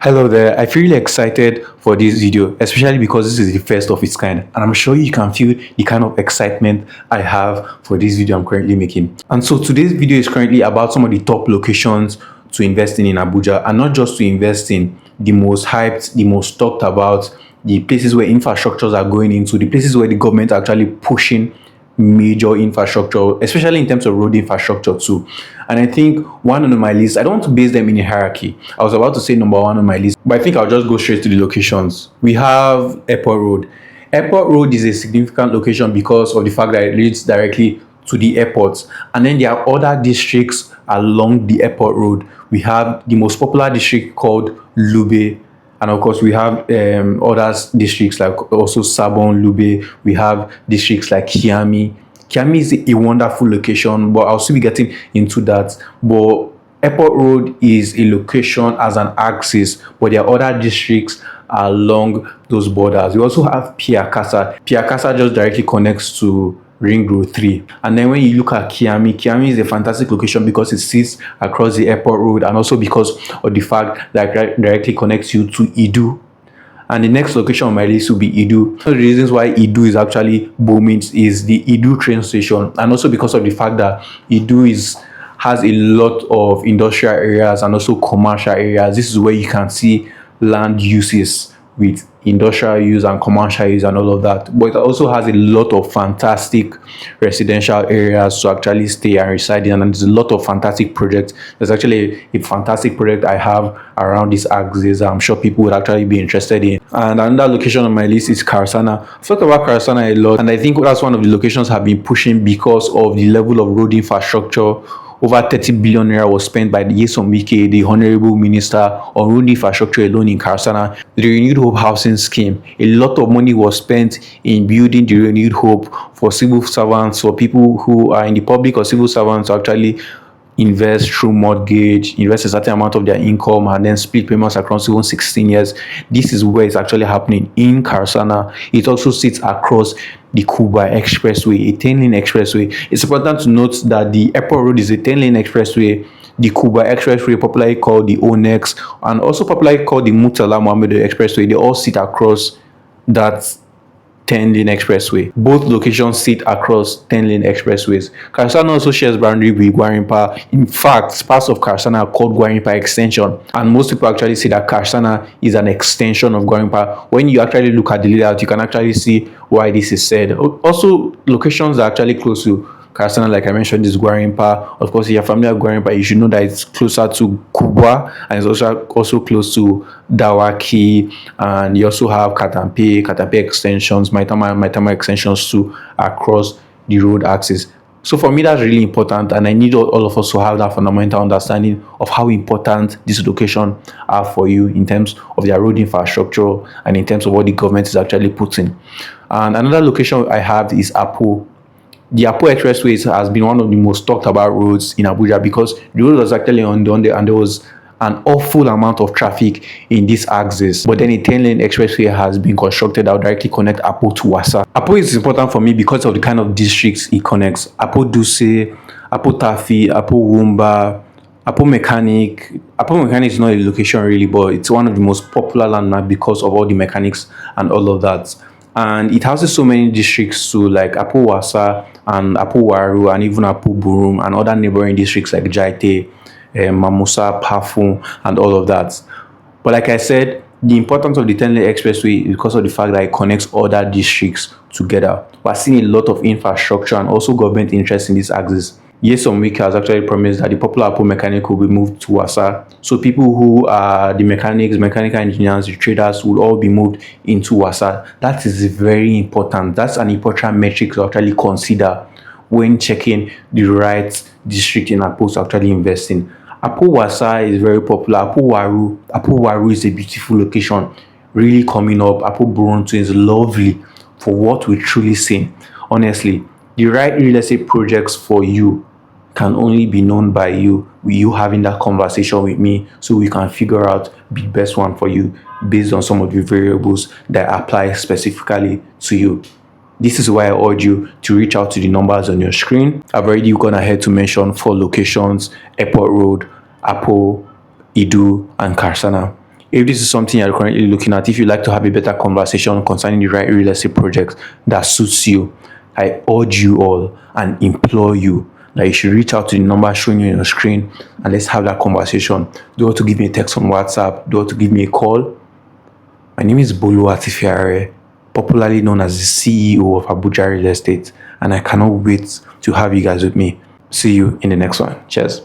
Hello there. I feel really excited for this video, especially because this is the first of its kind, and I'm sure you can feel the kind of excitement I have for this video I'm currently making. And so today's video is currently about some of the top locations to invest in Abuja, and not just to invest in, the most hyped, the most talked about, the places where infrastructures are going into, the places where the government are actually pushing major infrastructure, especially in terms of road infrastructure too. And I think one on my list, I don't want to base them in a hierarchy. I was about to say number one on my list, but I think I'll just go straight to the locations. We have Airport Road. Airport Road is a significant location because of the fact that it leads directly to the airports. And then there are other districts along the Airport Road. We have the most popular district called Lube, and of course we have other districts like also Sabon, Lube. We have districts like Kiami. Kiami is a wonderful location, but I'll still be getting into that. But Airport Road is a location as an axis, but there are other districts along those borders. We also have Piakasa. Piakasa just directly connects to Ring Road 3. And then when you look at Kiami, Kiami is a fantastic location because it sits across the Airport Road, and also because of the fact that it directly connects you to Idu. And the next location on my list will be Idu. One of the reasons why Idu is actually booming is the Idu train station, and also because of the fact that Idu has a lot of industrial areas and also commercial areas. This is where you can see land uses with industrial use and commercial use and all of that, but it also has a lot of fantastic residential areas to actually stay and reside in, and there's a lot of fantastic projects. There's actually a fantastic project I have around this axis I'm sure people would actually be interested in. And another location on my list is Karsana. I've talked about Karsana a lot, and I think that's one of the locations I've been pushing because of the level of road infrastructure. Over 30 billion naira was spent by the Nyesom Wike, the Honorable Minister, on road infrastructure alone in Karsana. The Renewed Hope Housing Scheme. A lot of money was spent in building the Renewed Hope for civil servants, for people who are in the public or civil servants to actually invest through mortgage, invest a certain amount of their income, and then split payments across even 16 years. This is where it's actually happening in Karsana. It also sits across the Kuba Expressway, a 10-lane expressway. It's important to note that the Airport Road is a 10-lane expressway. The Kuba Expressway, popularly called the Onex, and also popularly called the Murtala Mohammed Expressway, they all sit across that 10-lane expressway. Both locations sit across 10-lane expressways. Karsana also shares boundary with Gwarinpa. In fact, parts of Karsana are called Gwarinpa Extension, and most people actually say that Karsana is an extension of Gwarinpa. When you actually look at the layout, you can actually see why this is said. Also, locations are actually close to Karsana, like I mentioned, is Gwarinpa. Of course, if you're familiar with Gwarinpa, you should know that it's closer to Kubwa, and it's also close to Dawaki. And you also have Katampe extensions, Maitama extensions too, across the road axis. So for me, that's really important, and I need all of us to have that fundamental understanding of how important this location are for you in terms of their road infrastructure and in terms of what the government is actually putting. And another location I have is Apo. The Apo Expressway has been one of the most talked about roads in Abuja because the road was actually undone there, and there was an awful amount of traffic in this axis. But then a 10-lane expressway has been constructed that will directly connect Apo to Wasa. Apo is important for me because of the kind of districts it connects. Apo Duse, Apo Tafi, Apo Wumba, Apo Mechanic. Apo Mechanic is not a location really, but it's one of the most popular landmarks because of all the mechanics and all of that. And it houses so many districts too, like Apo Wasa and Apo Waru and even Apo Burum and other neighboring districts like Jaite, Mamusa, Pafun, and all of that. But like I said, the importance of the 10-lane expressway is because of the fact that it connects other districts together. We're seeing a lot of infrastructure and also government interest in this axis. Nyesom Wike has actually promised that the popular Apo Mechanic will be moved to Wasa. So people who are the mechanics, mechanical engineers, the traders will all be moved into Wasa. That is very important. That's an important metric to actually consider when checking the right district in Apo to actually invest in. Apo Wasa is very popular. Apo Waru is a beautiful location, really coming up. Apo Buronto is lovely for what we truly see. Honestly, the right real estate projects for you can only be known by you, with you having that conversation with me, so we can figure out the best one for you based on some of the variables that apply specifically to you. This is why I urge you to reach out to the numbers on your screen. I've already gone ahead to mention 4 locations: Airport Road, Apo, Idu, and Karsana. If this is something you're currently looking at, if you'd like to have a better conversation concerning the right real estate project that suits you, I urge you all and implore you that you should reach out to the number showing you on your screen and let's have that conversation. Do you want to give me a text on WhatsApp? Do you want to give me a call? My name is Bolu Atifiare, popularly known as the CEO of Abuja Real Estate, and I cannot wait to have you guys with me. See you in the next one. Cheers.